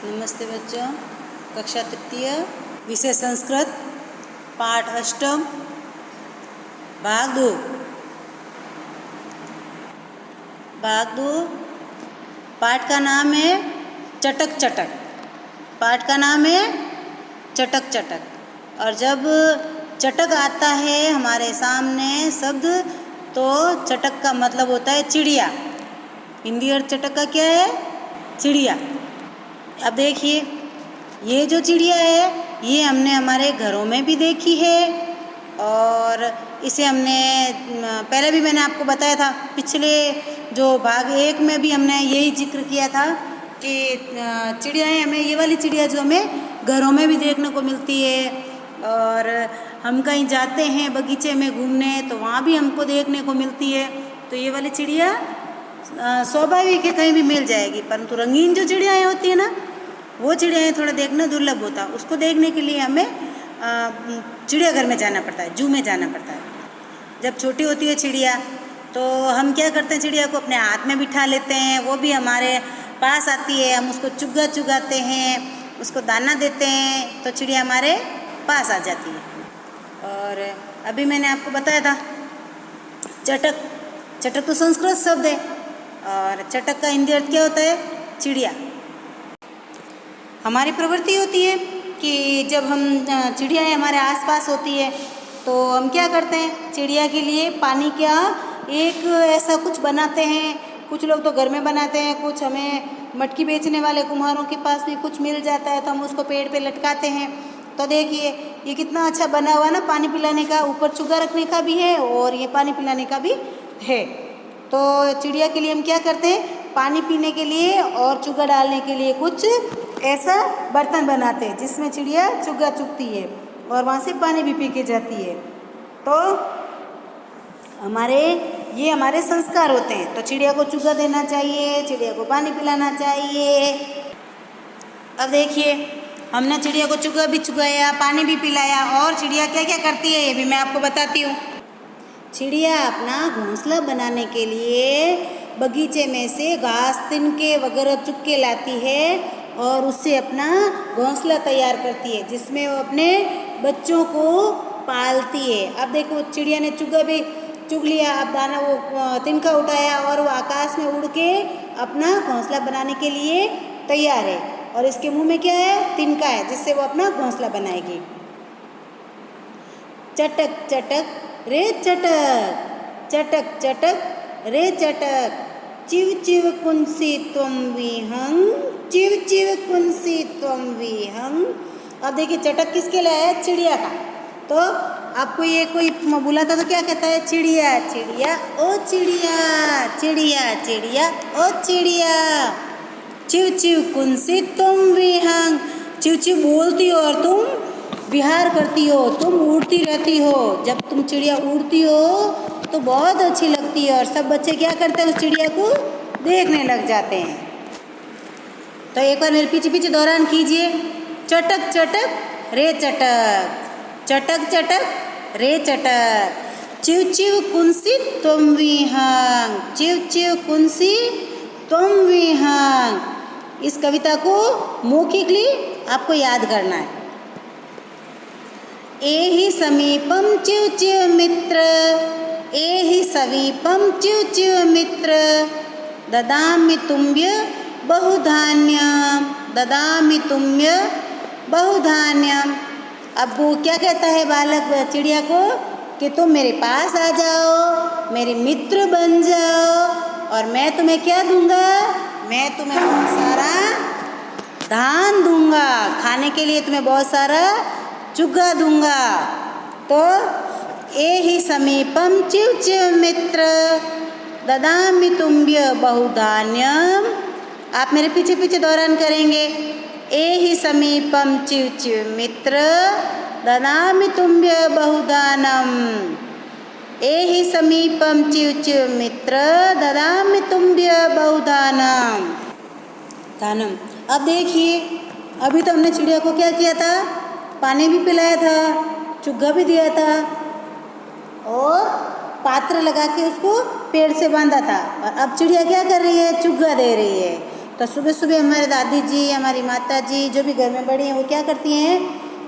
नमस्ते बच्चों। कक्षा तृतीय विषय संस्कृत पाठ अष्टम भाग दो। पाठ का नाम है चटक चटक। पाठ का नाम है चटक चटक। और जब चटक आता है हमारे सामने शब्द तो चटक का मतलब होता है चिड़िया। हिंदी और चटक का क्या है? चिड़िया। अब देखिए, ये जो चिड़िया है ये हमने हमारे घरों में भी देखी है और इसे हमने पहले भी मैंने आपको बताया था। पिछले जो भाग 1 में भी हमने यही जिक्र किया था कि चिड़ियाएँ हमें, ये वाली चिड़िया जो हमें घरों में भी देखने को मिलती है और हम कहीं जाते हैं बगीचे में घूमने तो वहाँ भी हमको देखने को मिलती है। तो ये वाली चिड़िया स्वाभाविक है कहीं भी मिल जाएगी, परंतु रंगीन जो चिड़ियाएँ होती है ना, वो चिड़ियाएँ थोड़ा देखना दुर्लभ होता है। उसको देखने के लिए हमें चिड़ियाघर में जाना पड़ता है, जू में जाना पड़ता है। जब छोटी होती है चिड़िया तो हम क्या करते हैं, चिड़िया को अपने हाथ में बिठा लेते हैं, वो भी हमारे पास आती है, हम उसको चुग्गा चुगाते हैं, उसको दाना देते हैं तो चिड़िया हमारे पास आ जाती है। और अभी मैंने आपको बताया था चटक। चटक तो संस्कृत शब्द है और चटक का हिंदी अर्थ क्या होता है? चिड़िया। हमारी प्रवृत्ति होती है कि जब हम चिड़ियाएँ हमारे आसपास होती है तो हम क्या करते हैं, चिड़िया के लिए पानी का एक ऐसा कुछ बनाते हैं। कुछ लोग तो घर में बनाते हैं, कुछ हमें मटकी बेचने वाले कुम्हारों के पास भी कुछ मिल जाता है तो हम उसको पेड़ पे लटकाते हैं। तो देखिए ये कितना अच्छा बना हुआ ना, पानी पिलाने का, ऊपर चुग्गा रखने का भी है और ये पानी पिलाने का भी है। तो चिड़िया के लिए हम क्या करते हैं, पानी पीने के लिए और चुग्गा डालने के लिए कुछ ऐसा बर्तन बनाते हैं जिसमें चिड़िया चुग्गा चुगती है और वहाँ से पानी भी पी के जाती है। तो हमारे संस्कार होते हैं। तो चिड़िया को चुग्गा देना चाहिए, चिड़िया को पानी पिलाना चाहिए। अब देखिए, हमने चिड़िया को चुग्गा भी चुगाया, पानी भी पिलाया और चिड़िया क्या क्या करती है ये भी मैं आपको बताती हूँ। चिड़िया अपना घोंसला बनाने के लिए बगीचे में से घास, तिनके वगैरह चुग के लाती है और उससे अपना घोंसला तैयार करती है जिसमें वो अपने बच्चों को पालती है। अब देखो, चिड़िया ने चुग्गा भी चुग लिया, अब दाना वो तिनका उठाया और वो आकाश में उड़ के अपना घोंसला बनाने के लिए तैयार है। और इसके मुंह में क्या है? तिनका है जिससे वो अपना घोंसला बनाएगी। चटक चटक रे चटक, चटक चटक रे चटक, चिव चिव कुंसी त्वं विहंग, चिव चिव कुंसी त्वं विहंग। अब देखिए, चटक किसके लिए है? चिड़िया का। तो आपको ये कोई बुलाता तो क्या कहता है? चिड़िया चिड़िया ओ चिड़िया, चिड़िया चिड़िया ओ चिड़िया, चिव चिव कुंसी त्वं विहंग। चिव चिव बोलती हो और तुम विहार करती हो, तुम उड़ती रहती हो। जब तुम चिड़िया उड़ती हो तो बहुत अच्छी लगती है और सब बच्चे क्या करते हैं, उस चिड़िया को देखने लग जाते हैं। तो एक बार मेरे पीछे पीछे दोहरान कीजिए। चटक चटक रे चटक, चटक चटक रे चटक, चिव चिव कुंसी त्वं विहंग, चिव चिव कुंसी त्वं विहंग। इस कविता को मौखिकली आपको याद करना है। एहि समीपम चिव चिव मित्र, एहि समीपम चिव चिव मित्र, ददामि तुभ्य बहुधान्यम, ददामि तुभ्य बहुधान्यम। अब वो क्या कहता है बालक चिड़िया को कि तुम मेरे पास आ जाओ, मेरे मित्र बन जाओ और मैं तुम्हें क्या दूंगा? मैं तुम्हें बहुत सारा धान दूंगा, खाने के लिए तुम्हें बहुत सारा चुग्गा दूंगा। तो एहि समीपम चिव चिव मित्र, ददामि तुभ्य बहुधान्यम। आप मेरे पीछे पीछे दोहरान करेंगे। एहि समीपम चिव चिव मित्र, ददामि तुभ्य बहुधान्यम, एहि समीपम चिव चिव मित्र, ददामि तुभ्य बहुधान्यम। धानम। अब देखिए, अभी तो हमने चिड़िया को क्या किया था? पानी भी पिलाया था, चुग्गा भी दिया था और पात्र लगा के उसको पेड़ से बांधा था। और अब चिड़िया क्या कर रही है? चुग्गा दे रही है। तो सुबह सुबह हमारे दादी जी, हमारी माता जी, जो भी घर में बड़ी हैं, वो क्या करती हैं,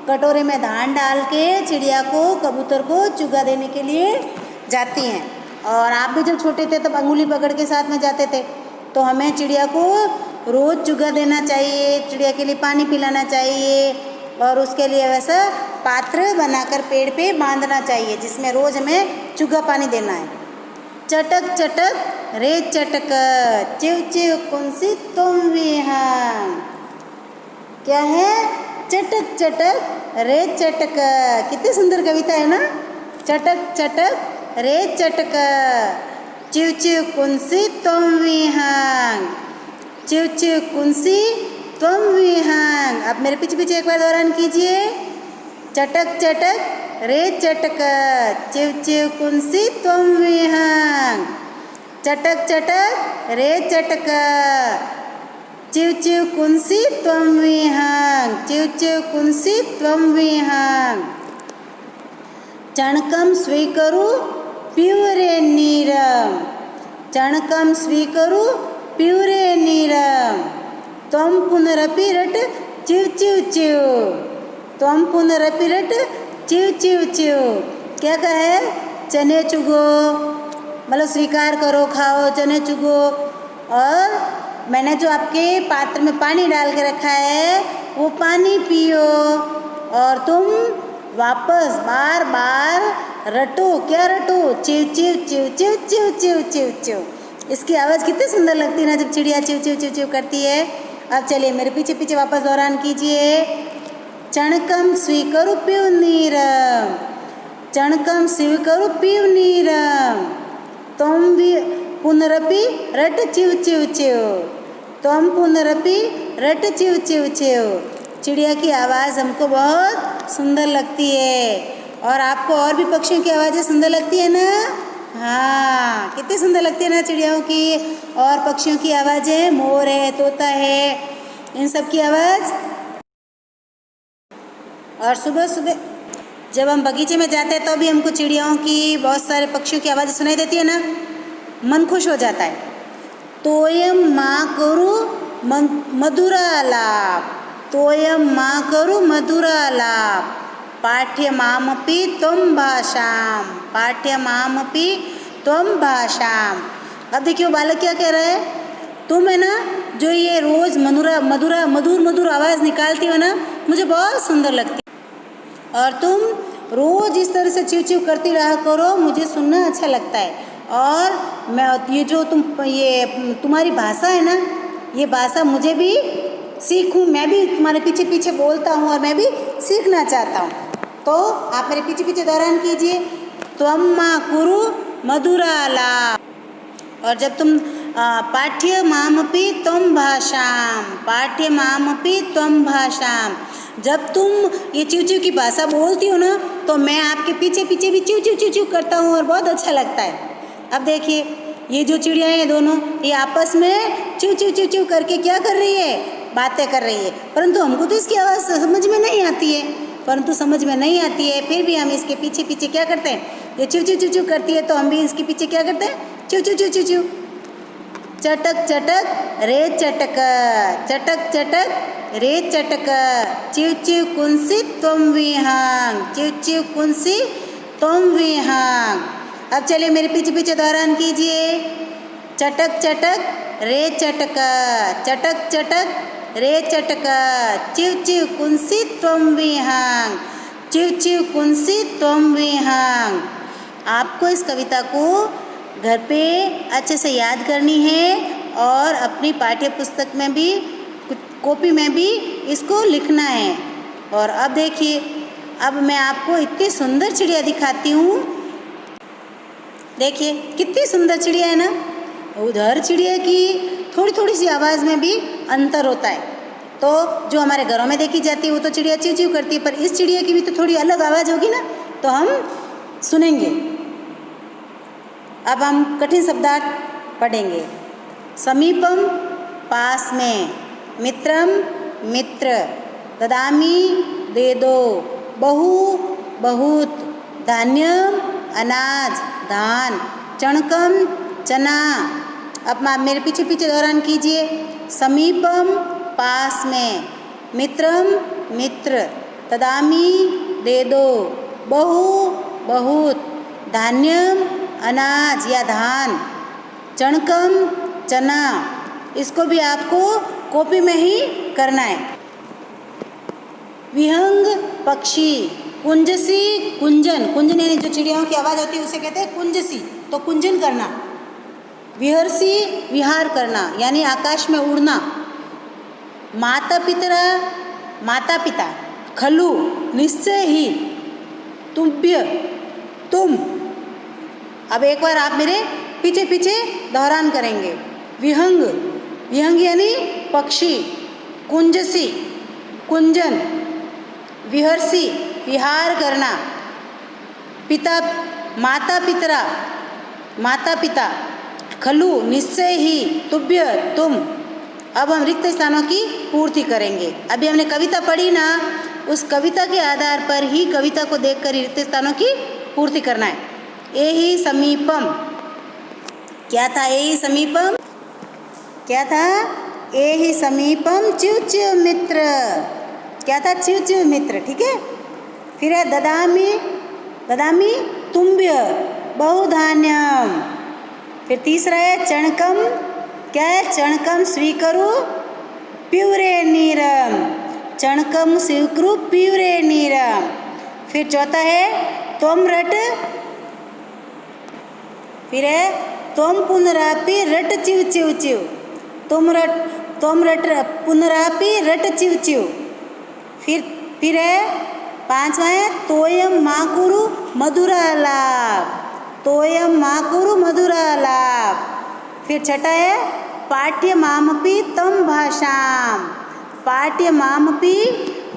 कटोरे में धान डाल के चिड़िया को, कबूतर को चुगा देने के लिए जाती हैं। और आप भी जब छोटे थे तब अंगुली पकड़ के साथ में जाते थे। तो हमें चिड़िया को रोज़ चुगा देना चाहिए, चिड़िया के लिए पानी पिलाना चाहिए और उसके लिए वैसा पात्र बनाकर पेड़ पे बांधना चाहिए जिसमें रोज़ हमें चुगा पानी देना है। चटक चटक रे चटक, चिव चिव कुंसी तुम भी हाँ। क्या है? चटक चटक रे चटक। कितनी सुंदर कविता है ना। चटक चटक रे चटक, चिव चिव कुंसी तुम भी हाँ, चिव चिव कुंसी तुम भी हाँ। आप मेरे पीछे पीछे एक बार दोहरान कीजिए। चटक चटक रे चटक, चिव चिव कुंसी तुम भी हाँ। चटक चटक रे चटक, चिव चिव कुंसी तुम भी हाँ, चिव चिव कुंसी तुम भी हाँ। चणकम स्वीकरु प्यूरे नीरम, चणकम स्वीकरु प्यूरे नीरम, त्वं पुनरपि रट चिव चिव चिव, त्वं पुनरपि रट चिव चिव चिव। क्या कहे? चने चुगो, मतलब स्वीकार करो, खाओ, चने चुगो। और मैंने जो आपके पात्र में पानी डाल के रखा है वो पानी पियो और तुम वापस बार बार रटो। क्या रटो? चिव चिव चिव चिव चिव चिव चिव चिव। इसकी आवाज़ कितनी सुंदर लगती है ना जब चिड़िया चिव चिव चिव चिव करती है। अब चलिए मेरे पीछे पीछे वापस दोहरान कीजिए। चणकम स्वीकरु प्यूनीरम, चणकम स्वीकरु प्यूनीरम, त्वं पुनरपि रट चिव चिव चिव, त्वं पुनरपि रट चिव चिव चिव। चिड़िया की आवाज़ हमको बहुत सुंदर लगती है। और आपको और भी पक्षियों की आवाज़ें सुंदर लगती है ना? हाँ, कितनी सुंदर लगती है ना चिड़ियाओं की और पक्षियों की आवाज़ें। मोर है, तोता है, इन सब की आवाज़। और सुबह सुबह जब हम बगीचे में जाते हैं तो भी हमको चिड़ियाओं की, बहुत सारे पक्षियों की आवाज़ें सुनाई देती है ना, मन खुश हो जाता है। तोयम माँ करू मधुरालाप, तोयम माँ करू मधुरालाप, पाठ्यमामपि त्वं भाषाम, पाठ्यमामपि त्वं भाषाम। अब देखिए बालक क्या कह रहा है, तुम है ना जो ये रोज़ मधुर मधुर आवाज़ निकालती हो ना, मुझे बहुत सुंदर लगती है। और तुम रोज़ इस तरह से चिव चिव करती रहा करो, मुझे सुनना अच्छा लगता है। और मैं ये जो तुम्हारी भाषा है ना, ये भाषा मुझे भी सीखूं, मैं भी तुम्हारे पीछे पीछे बोलता हूँ और मैं भी सीखना चाहता हूँ। तो आप मेरे पीछे पीछे दोहरान कीजिए। त्वं माँ कुरु मधुरालाप। और जब तुम पाठ्य मामपि त्वं भाषाम, पाठ्य मामपि त्वं भाषाम, जब तुम ये चिव चिव की भाषा बोलती हो ना तो मैं आपके पीछे पीछे भी चिव चिव चिव चिव करता हूँ और बहुत अच्छा लगता है। अब देखिए ये जो चिड़िया हैं दोनों, ये आपस में चिव चिव चिव चिव करके क्या कर रही है? बातें कर रही है। परंतु हमको तो इसकी आवाज़ समझ में नहीं आती है, परंतु समझ में नहीं आती है फिर भी हम इसके पीछे पीछे क्या करते हैं? ये चिव चिव चिव चिव करती है तो हम भी इसके पीछे क्या करते हैं? चिव चिव चिव चिव चिव। चटक चटक रे चटक, चटक चटक रे चटक, चिव चिव कुंसी त्वं विहांग, चिव चिव कुंसी त्वं विहांग। अब चलिए मेरे पीछे पीछे दोहरान कीजिए। चटक चटक रे चटक, चटक चटक रे चटक, चिव चिव कुंसी त्वं विहांग, चिव चिव कुंसी त्वं विहांग। आपको इस कविता को घर पे अच्छे से याद करनी है और अपनी पाठ्य पुस्तक में भी, कॉपी में भी इसको लिखना है। और अब देखिए, अब मैं आपको इतनी सुंदर चिड़िया दिखाती हूँ। देखिए कितनी सुंदर चिड़िया है ना। उधर चिड़िया की थोड़ी थोड़ी सी आवाज़ में भी अंतर होता है। तो जो हमारे घरों में देखी जाती है वो तो चिड़िया चिव चिव करती है, पर इस चिड़िया की भी तो थोड़ी अलग आवाज़ होगी ना, तो हम सुनेंगे। अब हम कठिन शब्दार्थ पढ़ेंगे। समीपम पास में, मित्रम मित्र, ददामी दे दो, बहु बहुत, धान्यम अनाज धान, चणकम चना। अब आप मेरे पीछे पीछे दोहरान कीजिए। समीपम पास में, मित्रम मित्र, ददामी दे दो, बहु बहुत, धान्यम अनाज या धान, चणकम चना। इसको भी आपको कॉपी में ही करना है। विहंग पक्षी, कुंजसी कुंजन, कुंजन यानी जो चिड़ियाओं की आवाज़ होती है उसे कहते हैं कुंजसी, तो कुंजन करना। विहर्षि विहार करना यानी आकाश में उड़ना। माता पितरा माता पिता, खलु निश्चय ही, तुभ्य तुम। अब एक बार आप मेरे पीछे पीछे दोहरान करेंगे। विहंग, विहंग यानी पक्षी, कुंजसी कुंजन, विहर्षि विहार करना, पिता माता पितरा माता पिता, खलु निश्चय ही, तुभ्य तुम। अब हम रिक्त स्थानों की पूर्ति करेंगे। अभी हमने कविता पढ़ी ना, उस कविता के आधार पर ही कविता को देखकर ही रिक्त स्थानों की पूर्ति करना है। एहि समीपम, क्या था एहि समीपम? क्या था? एहि समीपम च्यू च्यू मित्र। क्या था? च्यू च्यू मित्र, ठीक है। फिर है ददामी, ददामी तुम्भ्य, बहुधान्यम। फिर तीसरा है चणकम, क्या है? चणकम स्वीकरु पीवरे नीरम, चणकम स्वीकरु पीवरे नीरम। फिर चौथा है त्वम रट, फिर है त्वम पुनरापि रट चिव चिव चिव, तुम रट पुनरापि रट चिव चिव। फिर है पांचवा है तोयम माकुरु मधुरालाप, तोयम माकुरु मधुरालाप। फिर छठा है पाठ्य मामपि तम भाषाम, पाठ्य मामपि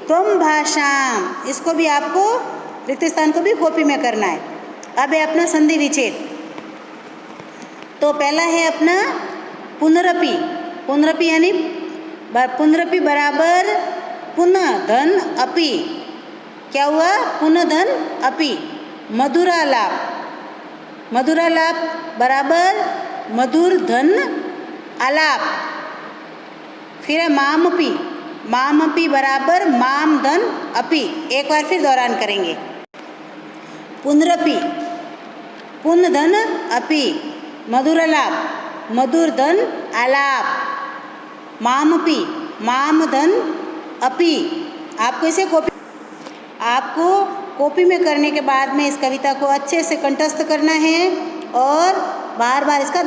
तम भाषाम। इसको भी आपको रिक्त स्थान को भी कॉपी में करना है। अब है अपना संधि विच्छेद। तो पहला है अपना पुनरपि, पुनरपि यानी पुनरपि बराबर पुनः धन अपि। क्या हुआ? पुनः धन अपि। मधुरालाप, मधुरालाप बराबर मधुर धन आलाप। फिर है मामपि, मामपि बराबर माम धन अपि। एक बार फिर दोहरान करेंगे। पुनरपि, पुन धन अपि, मधुरालाप, मधुर धन आलाप, मामपि, माम धन अपि। आपको इसे कॉपी में करने के बाद में इस कविता को अच्छे से कंठस्थ करना है और बार बार इसका